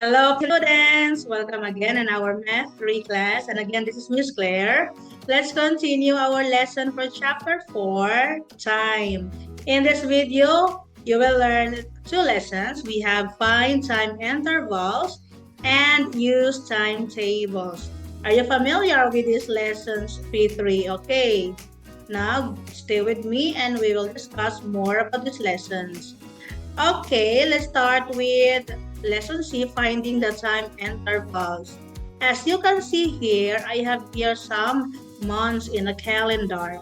Hello, students! Welcome again in our Math 3 class. And again, this is Miss Claire. Let's continue our lesson for Chapter 4, Time. In this video, you will learn two lessons. We have find time intervals and use timetables. Are you familiar with these lessons P3? Okay. Now, stay with me and we will discuss more about these lessons. Okay, let's start with lesson C, finding the time intervals. As you can see here, I have here some months in a calendar.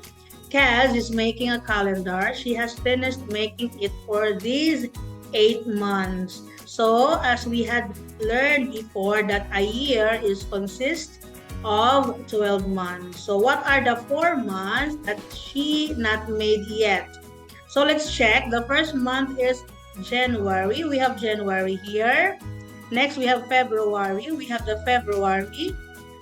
Kaz is making a calendar. She has finished making it for these 8 months. So, as we had learned before that a year is consists of 12 months. So, what are the 4 months that she not made yet? So, let's check. The first month is January. We have January here. Next, we have February. We have the February.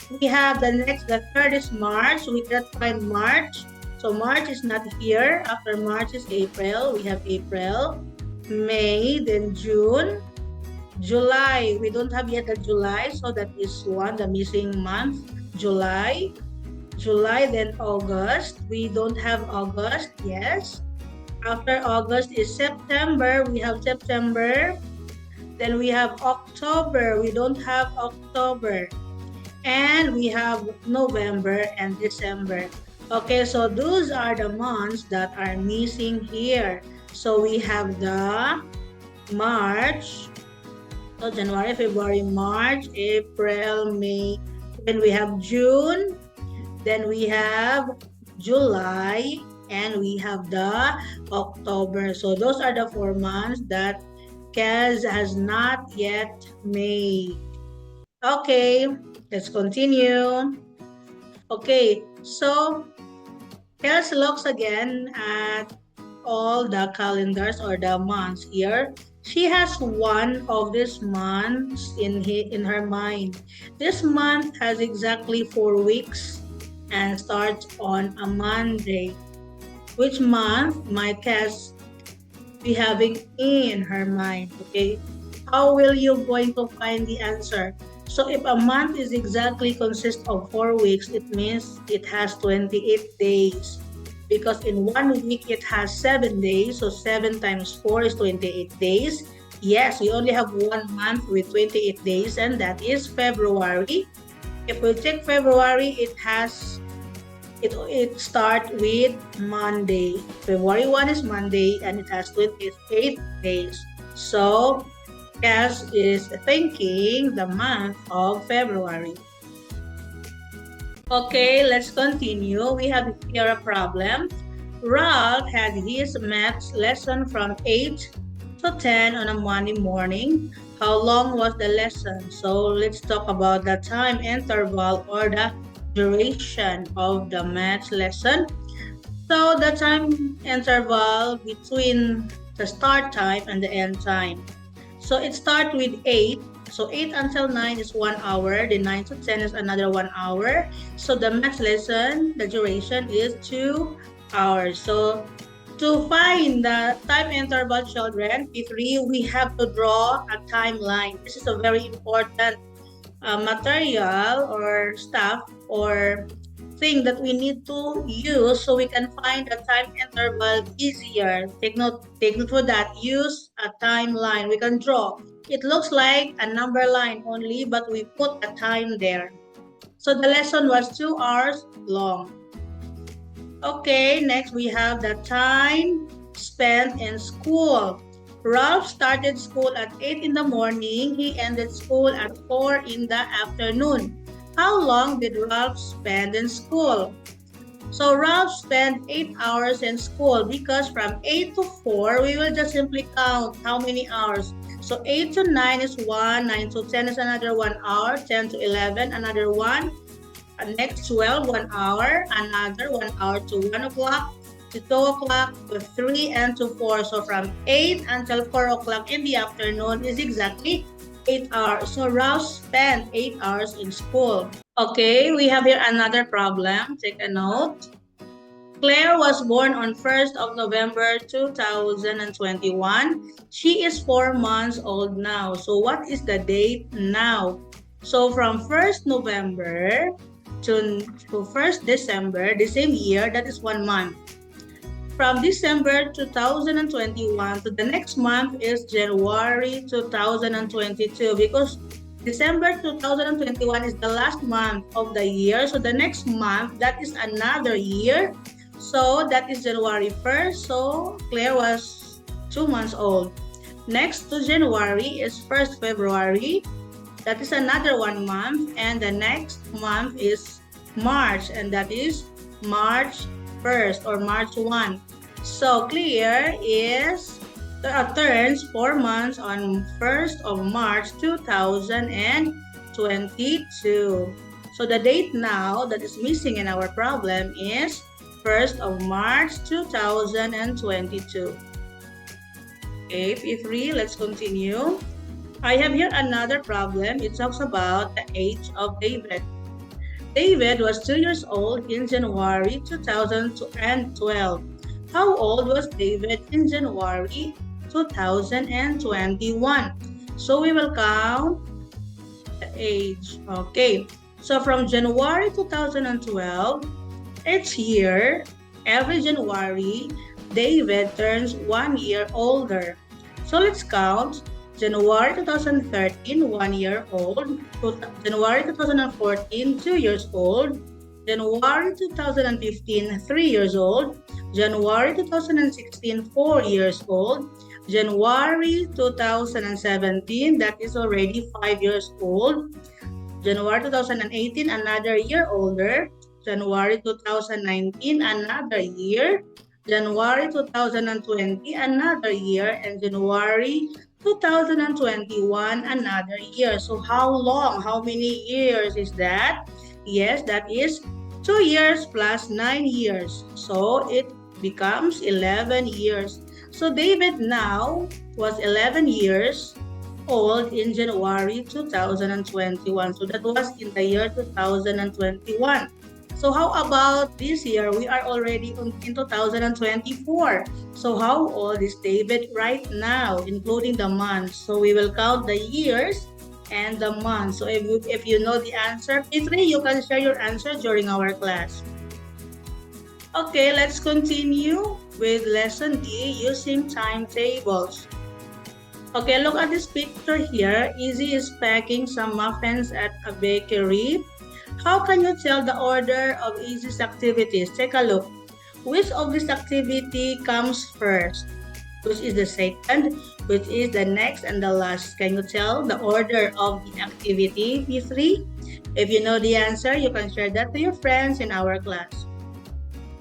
We have the third is March. We can find March. So March is not here. After March is April. We have April, May, then June, July. We don't have yet the July. So that is one, the missing month, July. July, then August. We don't have August. Yes. After August is September. We have September. Then we have October. We don't have October. And we have November and December. Okay, so those are the months that are missing here. So we have the March. So January, February, March, April, May. Then we have June. Then we have July. And we have the October. So those are the 4 months that Kaz has not yet made. Okay, let's continue. Okay, so Kaz looks again at all the calendars or the months here. She has one of these months in her mind. This month has exactly 4 weeks and starts on a Monday. Which month might Kaz be having in her mind? Okay, how will you going to find the answer? So if a month is exactly consists of 4 weeks, it means it has 28 days. Because in 1 week, it has 7 days. So 7 times 4 is 28 days. Yes, we only have 1 month with 28 days, and that is February. If we check February, it starts with Monday. February 1 is Monday and it has 28 days. So, Kaz is thinking the month of February. Okay, let's continue. We have here a problem. Ralph had his math lesson from 8 to 10 on a Monday morning. How long was the lesson? So, let's talk about the time interval or the duration of the math lesson. So the time interval between the start time and the end time. So it starts with 8. So 8 until 9 is 1 hour. The 9 to 10 is another 1 hour. So the math lesson, the duration is 2 hours. So to find the time interval, children, P3, we have to draw a timeline. This is a very important material or stuff or thing that we need to use so we can find the time interval easier. Take note for that. Use a timeline. We can draw. It looks like a number line only, but we put a time there. So the lesson was 2 hours long. Okay, next we have the time spent in school. Ralph started school at 8 in the morning. He ended school at 4 in the afternoon. How long did Ralph spend in school? So Ralph spent 8 hours in school because from 8 to 4, we will just simply count how many hours. So 8 to 9 is 1, 9 to 10 is another 1 hour, 10 to 11, another 1. Next 12, 1 hour, another 1 hour to 1 o'clock. To 2 o'clock, to 3, and to 4. So from 8 until 4 o'clock in the afternoon is exactly 8 hours. So Ralph spent 8 hours in school. Okay, we have here another problem. Take a note. Claire was born on 1st of November 2021. She is 4 months old now. So what is the date now? So from 1st November to 1st December, the same year, that is 1 month. From December 2021 to the next month is January 2022 because December 2021 is the last month of the year. So the next month, that is another year. So that is January 1st. So Claire was 2 months old. Next to January is 1st February. That is another 1 month. And the next month is March. And that is March 1st or March 1. So Claire is turns 4 months on 1st of March 2022. So the date now that is missing in our problem is 1st of March 2022. Okay, P3, let's continue. I have here another problem. It talks about the age of David. David was 2 years old in January 2012. How old was David in January 2021? So we will count the age. Okay, so from January 2012, each year, every January, David turns 1 year older. So let's count January 2013, 1 year old, January 2014, 2 years old, January 2015, 3 years old, January 2016, 4 years old, January 2017, that is already 5 years old, January 2018, another year older, January 2019, another year, January 2020, another year, and January 2021, another year. So how long, how many years is that? Yes, that is 2 years plus 9 years. So it becomes 11 years. So David now was 11 years old in January 2021. So that was in the year 2021. So how about this year? We are already in 2024. So how old is David right now, including the months? So we will count the years and the months. So if you know the answer, P3, you can share your answer during our class. Okay, let's continue with lesson D, using timetables. Okay, look at this picture here. Izzy is packing some muffins at a bakery. How can you tell the order of Izzy's activities? Take a look. Which of this activity comes first? Which is the second? Which is the next and the last? Can you tell the order of the activity, P3? If you know the answer, you can share that to your friends in our class.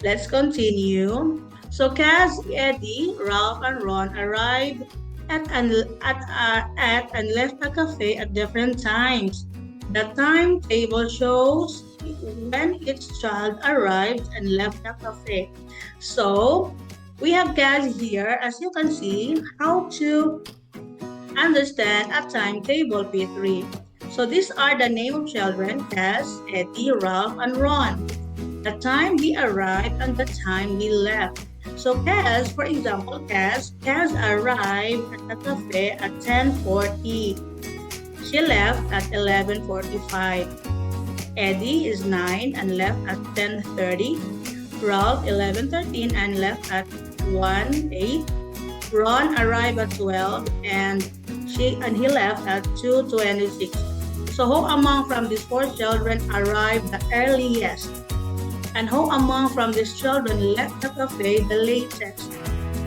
Let's continue. So Kaz, Eddie, Ralph, and Ron arrived at and left the cafe at different times. The timetable shows when each child arrived and left the cafe. So we have Kaz here, as you can see, how to understand a timetable, P3. So these are the name of children: Kaz, Eddie, Ralph, and Ron. The time we arrived and the time we left. So Kaz, for example, Kaz arrived at the cafe at 10:40. She left at 11:45. Eddie is 9 and left at 10:30. Ralph 11:13 and left at 1:08. Ron arrived at 12 and he left at 2:26. So who among from these 4 children arrived the earliest? And who among from these children left the cafe the latest?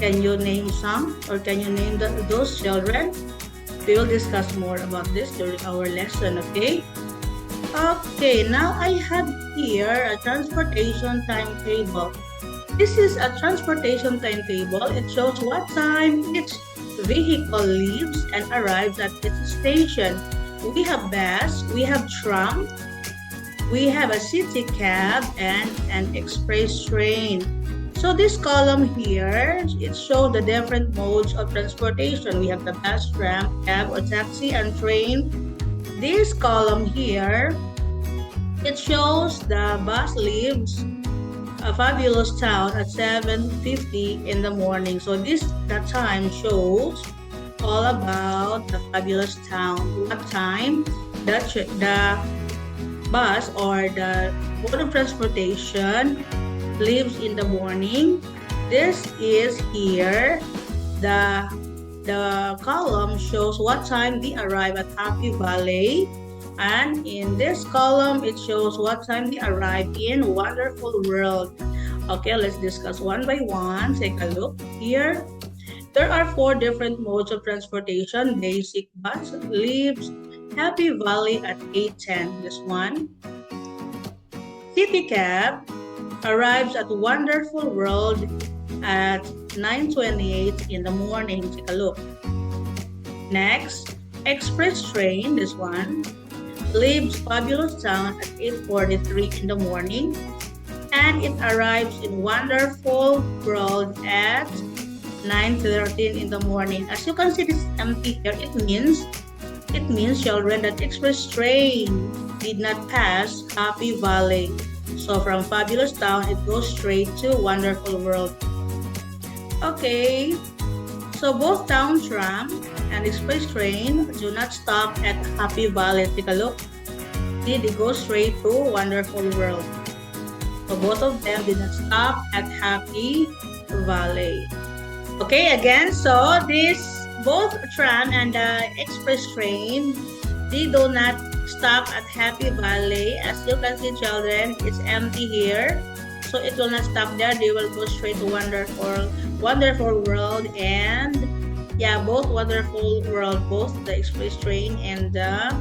Can you name some, or can you name those children? We will discuss more about this during our lesson, okay? Okay, now I have here a transportation timetable. This is a transportation timetable. It shows what time each vehicle leaves and arrives at its station. We have bus, we have tram, we have a city cab, and an express train. So this column here, it shows the different modes of transportation. We have the bus, tram, cab, or taxi, and train. This column here, it shows the bus leaves a fabulous town at 7:50 in the morning. So that time shows all about the fabulous town. What time the bus or the mode of transportation leaves in the morning. This is here. The column shows what time they arrive at Happy Valley. And in this column, it shows what time they arrive in Wonderful World. Okay, let's discuss one by one. Take a look here. There are 4 different modes of transportation. Basic bus leaves Happy Valley at 8:10. This one. City cab arrives at Wonderful World at 9:28 in the morning. Take a look. Next, express train, this one, leaves Fabulous Town at 8:43 in the morning, and it arrives in Wonderful World at 9:13 in the morning. As you can see, this is empty here. It means, children, that express train did not pass Happy Valley. So from Fabulous Town, it goes straight to Wonderful World. Okay, so both town tram and express train do not stop at Happy Valley. Take a look. See, they go straight to Wonderful World. So both of them did not stop at Happy Valley. Okay, again, so both tram and the express train, they do not stop at Happy Valley. As you can see, children, it's empty here. So it will not stop there. They will go straight to Wonderful World, and yeah, both Wonderful World, both the express train and the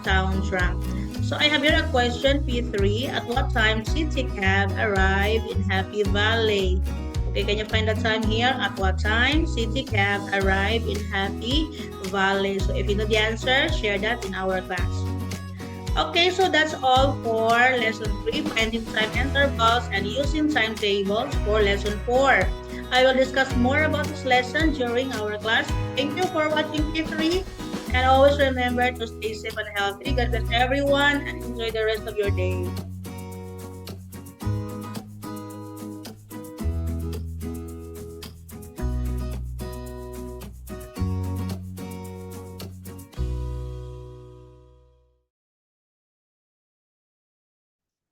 town tram. So I have here a question, P3. At what time City Cab arrived in Happy Valley? Okay, can you find the time here? At what time City Cab arrived in Happy Valley? So if you know the answer, share that in our class. Okay, so that's all for lesson 3, finding time intervals and using timetables for lesson 4. I will discuss more about this lesson during our class. Thank you for watching P3, and always remember to stay safe and healthy. God bless everyone, and enjoy the rest of your day.